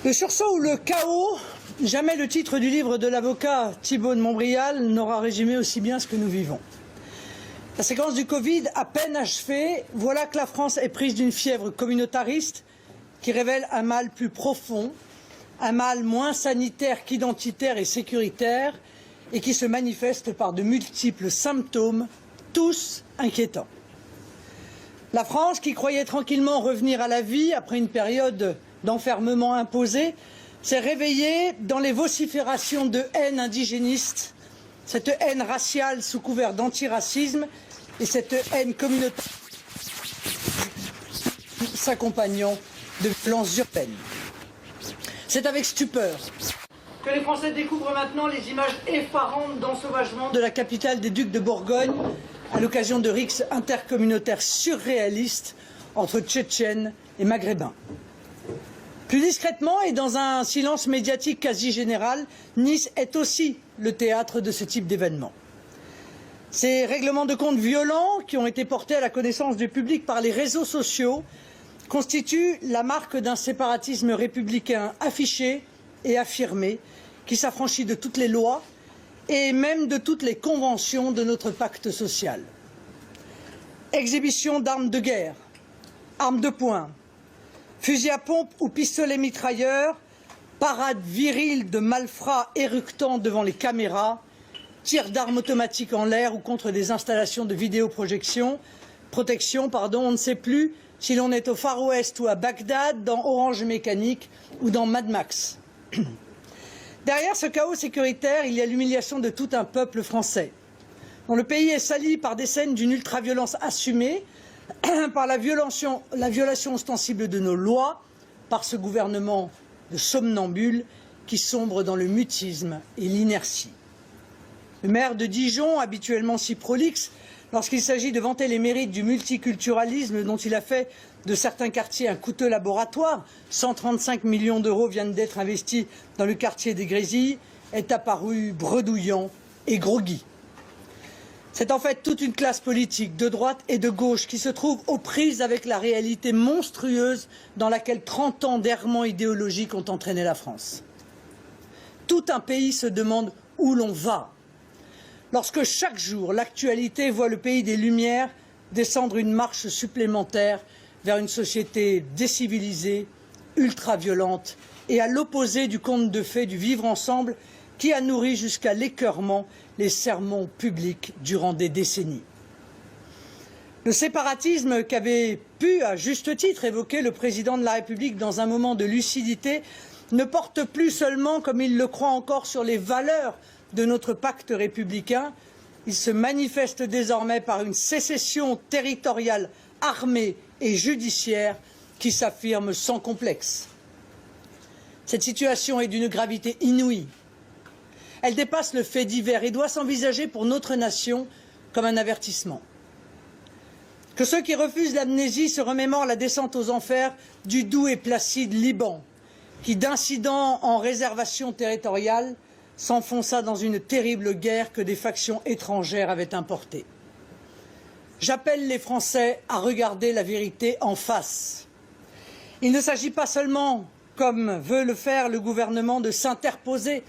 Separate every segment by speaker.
Speaker 1: Le sursaut ou le chaos, jamais le titre du livre de l'avocat Thibault de Montbrial n'aura résumé aussi bien ce que nous vivons. La séquence du Covid à peine achevée, voilà que la France est prise d'une fièvre communautariste qui révèle un mal plus profond, un mal moins sanitaire qu'identitaire et sécuritaire et qui se manifeste par de multiples symptômes, tous inquiétants. La France, qui croyait tranquillement revenir à la vie après une période d'enfermement imposé, s'est réveillée dans les vociférations de haine indigéniste, cette haine raciale sous couvert d'antiracisme et cette haine communautaire s'accompagnant de violences urbaines. C'est avec stupeur que les Français découvrent maintenant les images effarantes d'ensauvagement de la capitale des Ducs de Bourgogne à l'occasion de rixes intercommunautaires surréalistes entre Tchétchènes et Maghrébins. Plus discrètement et dans un silence médiatique quasi général, Nice est aussi le théâtre de ce type d'événements. Ces règlements de comptes violents qui ont été portés à la connaissance du public par les réseaux sociaux constituent la marque d'un séparatisme républicain affiché et affirmé qui s'affranchit de toutes les lois et même de toutes les conventions de notre pacte social. Exhibition d'armes de guerre, armes de poing, fusils à pompe ou pistolets mitrailleurs, parade virile de malfrats éructant devant les caméras, tirs d'armes automatiques en l'air ou contre des installations de vidéoprotection, on ne sait plus si l'on est au Far West ou à Bagdad, dans Orange Mécanique ou dans Mad Max. Derrière ce chaos sécuritaire, il y a l'humiliation de tout un peuple français, dont le pays est sali par des scènes d'une ultra-violence assumée, par la violation ostensible de nos lois, par ce gouvernement de somnambules qui sombre dans le mutisme et l'inertie. Le maire de Dijon, habituellement si prolixe, lorsqu'il s'agit de vanter les mérites du multiculturalisme dont il a fait de certains quartiers un coûteux laboratoire, 135 millions d'euros viennent d'être investis dans le quartier des Grésilles, est apparu bredouillant et groggy. C'est en fait toute une classe politique de droite et de gauche qui se trouve aux prises avec la réalité monstrueuse dans laquelle 30 ans d'errements idéologiques ont entraîné la France. Tout un pays se demande où l'on va. Lorsque chaque jour l'actualité voit le pays des Lumières descendre une marche supplémentaire vers une société décivilisée, ultra-violente et à l'opposé du conte de fées du vivre ensemble qui a nourri jusqu'à l'écœurement les sermons publics durant des décennies. Le séparatisme qu'avait pu, à juste titre, évoquer le président de la République dans un moment de lucidité ne porte plus seulement, comme il le croit encore, sur les valeurs de notre pacte républicain. Il se manifeste désormais par une sécession territoriale armée et judiciaire qui s'affirme sans complexe. Cette situation est d'une gravité inouïe. Elle dépasse le fait divers et doit s'envisager pour notre nation comme un avertissement. Que ceux qui refusent l'amnésie se remémorent la descente aux enfers du doux et placide Liban, qui d'incident en réservation territoriale s'enfonça dans une terrible guerre que des factions étrangères avaient importée. J'appelle les Français à regarder la vérité en face. Il ne s'agit pas seulement, comme veut le faire le gouvernement, de s'interposer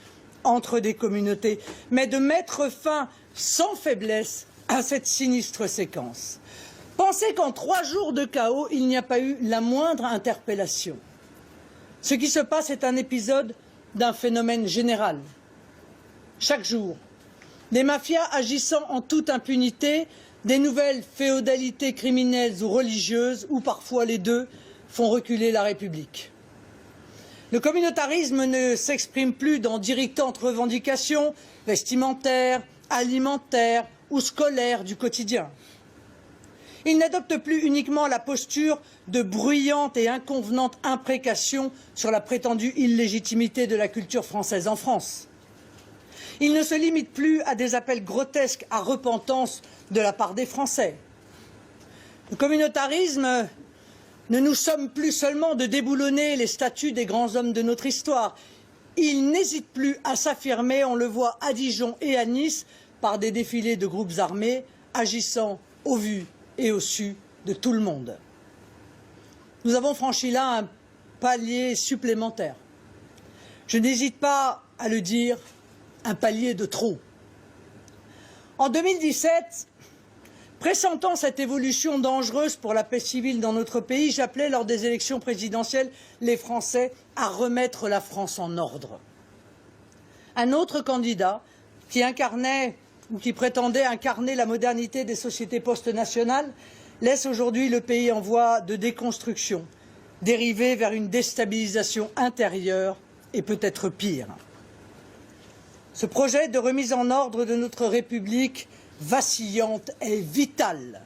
Speaker 1: entre des communautés, mais de mettre fin sans faiblesse à cette sinistre séquence. Pensez qu'en 3 jours de chaos, il n'y a pas eu la moindre interpellation. Ce qui se passe est un épisode d'un phénomène général. Chaque jour, des mafias agissant en toute impunité, des nouvelles féodalités criminelles ou religieuses, ou parfois les deux, font reculer la République. Le communautarisme ne s'exprime plus dans d'irritantes revendications vestimentaires, alimentaires ou scolaires du quotidien. Il n'adopte plus uniquement la posture de bruyantes et inconvenantes imprécations sur la prétendue illégitimité de la culture française en France. Il ne se limite plus à des appels grotesques à repentance de la part des Français. Le communautarisme ne nous somme plus seulement de déboulonner les statues des grands hommes de notre histoire. Il n'hésite plus à s'affirmer, on le voit à Dijon et à Nice, par des défilés de groupes armés agissant au vu et au su de tout le monde. Nous avons franchi là un palier supplémentaire. Je n'hésite pas à le dire, un palier de trop. En 2017, pressentant cette évolution dangereuse pour la paix civile dans notre pays, j'appelais lors des élections présidentielles les Français à remettre la France en ordre. Un autre candidat qui incarnait ou qui prétendait incarner la modernité des sociétés post-nationales laisse aujourd'hui le pays en voie de déconstruction, dérivé vers une déstabilisation intérieure et peut-être pire. Ce projet de remise en ordre de notre République vacillante est vital.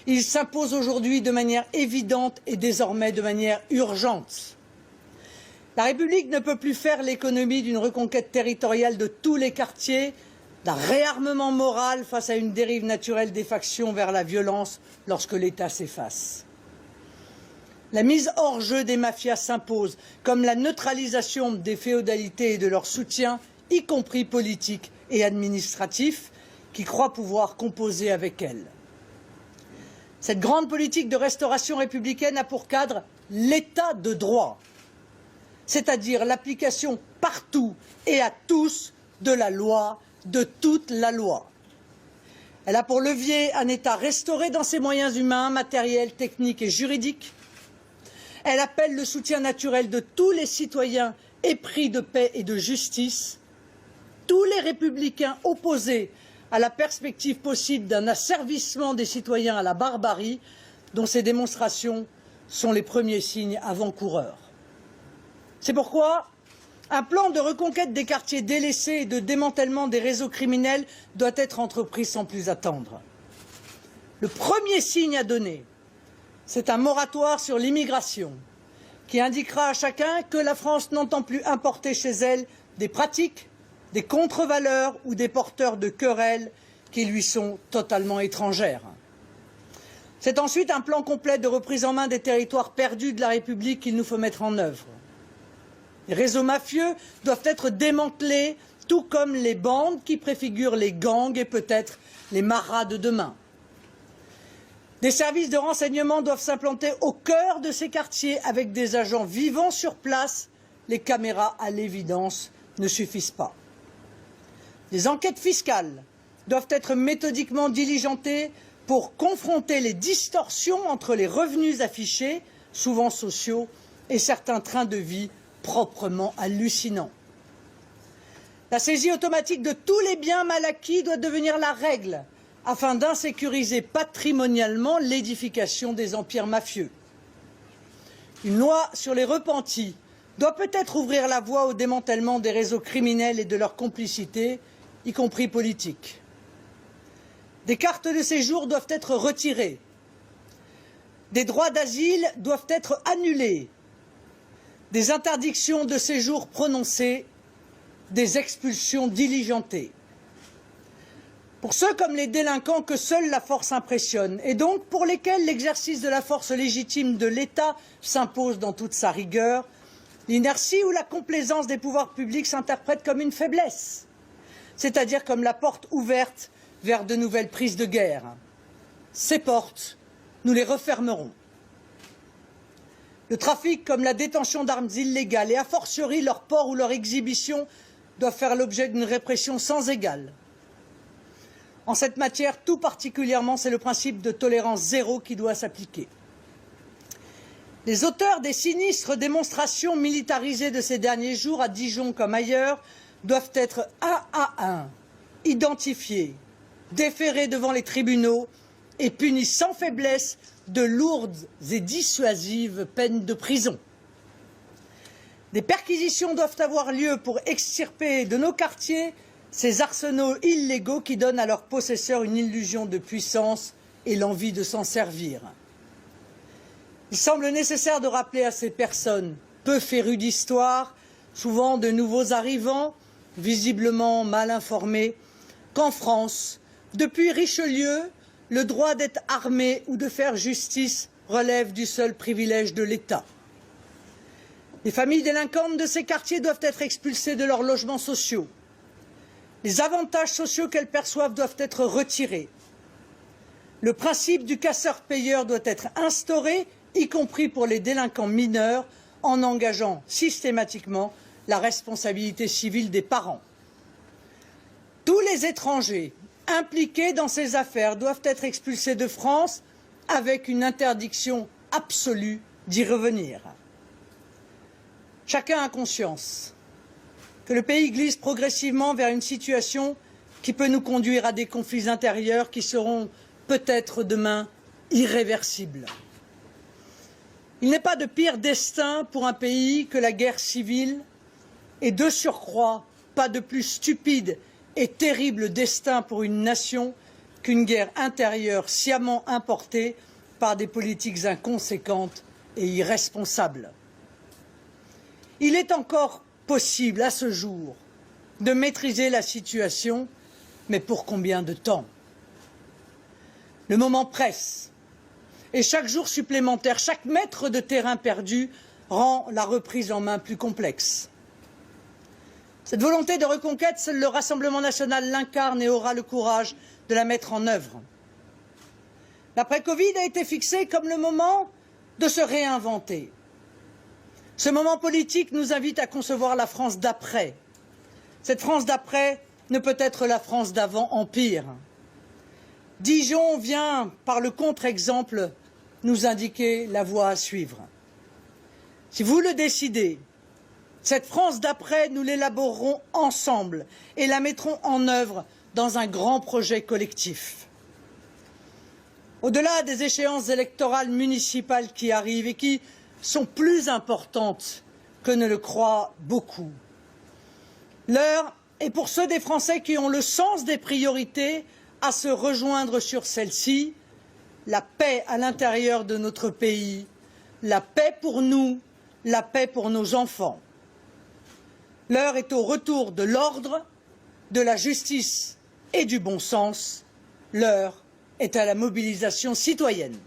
Speaker 1: Il s'impose aujourd'hui de manière évidente et désormais de manière urgente. La République ne peut plus faire l'économie d'une reconquête territoriale de tous les quartiers, d'un réarmement moral face à une dérive naturelle des factions vers la violence lorsque l'État s'efface. La mise hors jeu des mafias s'impose, comme la neutralisation des féodalités et de leur soutien, y compris politique et administratif, qui croient pouvoir composer avec elles. Cette grande politique de restauration républicaine a pour cadre l'état de droit, c'est-à-dire l'application partout et à tous de la loi, de toute la loi. Elle a pour levier un État restauré dans ses moyens humains, matériels, techniques et juridiques. Elle appelle le soutien naturel de tous les citoyens épris de paix et de justice. Tous les républicains opposés à la perspective possible d'un asservissement des citoyens à la barbarie, dont ces démonstrations sont les premiers signes avant-coureurs. C'est pourquoi un plan de reconquête des quartiers délaissés et de démantèlement des réseaux criminels doit être entrepris sans plus attendre. Le premier signe à donner, c'est un moratoire sur l'immigration qui indiquera à chacun que la France n'entend plus importer chez elle des pratiques, des contre-valeurs ou des porteurs de querelles qui lui sont totalement étrangères. C'est ensuite un plan complet de reprise en main des territoires perdus de la République qu'il nous faut mettre en œuvre. Les réseaux mafieux doivent être démantelés, tout comme les bandes qui préfigurent les gangs et peut-être les maras de demain. Des services de renseignement doivent s'implanter au cœur de ces quartiers avec des agents vivants sur place. Les caméras, à l'évidence, ne suffisent pas. Les enquêtes fiscales doivent être méthodiquement diligentées pour confronter les distorsions entre les revenus affichés, souvent sociaux, et certains trains de vie proprement hallucinants. La saisie automatique de tous les biens mal acquis doit devenir la règle afin d'insécuriser patrimonialement l'édification des empires mafieux. Une loi sur les repentis doit peut-être ouvrir la voie au démantèlement des réseaux criminels et de leur complicité, y compris politique. Des cartes de séjour doivent être retirées. Des droits d'asile doivent être annulés. Des interdictions de séjour prononcées, des expulsions diligentées. Pour ceux comme les délinquants que seule la force impressionne et donc pour lesquels l'exercice de la force légitime de l'État s'impose dans toute sa rigueur, l'inertie ou la complaisance des pouvoirs publics s'interprète comme une faiblesse, c'est-à-dire comme la porte ouverte vers de nouvelles prises de guerre. Ces portes, nous les refermerons. Le trafic comme la détention d'armes illégales et a fortiori leur port ou leur exhibition doivent faire l'objet d'une répression sans égale. En cette matière, tout particulièrement, c'est le principe de tolérance zéro qui doit s'appliquer. Les auteurs des sinistres démonstrations militarisées de ces derniers jours, à Dijon comme ailleurs, doivent être un à un identifiés, déférés devant les tribunaux et punis sans faiblesse de lourdes et dissuasives peines de prison. Des perquisitions doivent avoir lieu pour extirper de nos quartiers ces arsenaux illégaux qui donnent à leurs possesseurs une illusion de puissance et l'envie de s'en servir. Il semble nécessaire de rappeler à ces personnes, peu férues d'histoire, souvent de nouveaux arrivants, visiblement mal informés, qu'en France, depuis Richelieu, le droit d'être armé ou de faire justice relève du seul privilège de l'État. Les familles délinquantes de ces quartiers doivent être expulsées de leurs logements sociaux. Les avantages sociaux qu'elles perçoivent doivent être retirés. Le principe du casseur-payeur doit être instauré, y compris pour les délinquants mineurs, en engageant systématiquement la responsabilité civile des parents. Tous les étrangers impliqués dans ces affaires doivent être expulsés de France avec une interdiction absolue d'y revenir. Chacun a conscience que le pays glisse progressivement vers une situation qui peut nous conduire à des conflits intérieurs qui seront peut-être demain irréversibles. Il n'est pas de pire destin pour un pays que la guerre civile et de surcroît pas de plus stupide et terrible destin pour une nation qu'une guerre intérieure sciemment importée par des politiques inconséquentes et irresponsables. Il est encore possible à ce jour de maîtriser la situation, mais pour combien de temps? Le moment presse et chaque jour supplémentaire, chaque mètre de terrain perdu rend la reprise en main plus complexe. Cette volonté de reconquête, seul le Rassemblement national l'incarne et aura le courage de la mettre en œuvre. L'après-Covid a été fixé comme le moment de se réinventer. Ce moment politique nous invite à concevoir la France d'après. Cette France d'après ne peut être la France d'avant Empire. Dijon vient, par le contre-exemple, nous indiquer la voie à suivre. Si vous le décidez, cette France d'après, nous l'élaborerons ensemble et la mettrons en œuvre dans un grand projet collectif. Au-delà des échéances électorales municipales qui arrivent et qui sont plus importantes que ne le croient beaucoup, l'heure est pour ceux des Français qui ont le sens des priorités à se rejoindre sur celle-ci, la paix à l'intérieur de notre pays, la paix pour nous, la paix pour nos enfants. L'heure est au retour de l'ordre, de la justice et du bon sens. L'heure est à la mobilisation citoyenne.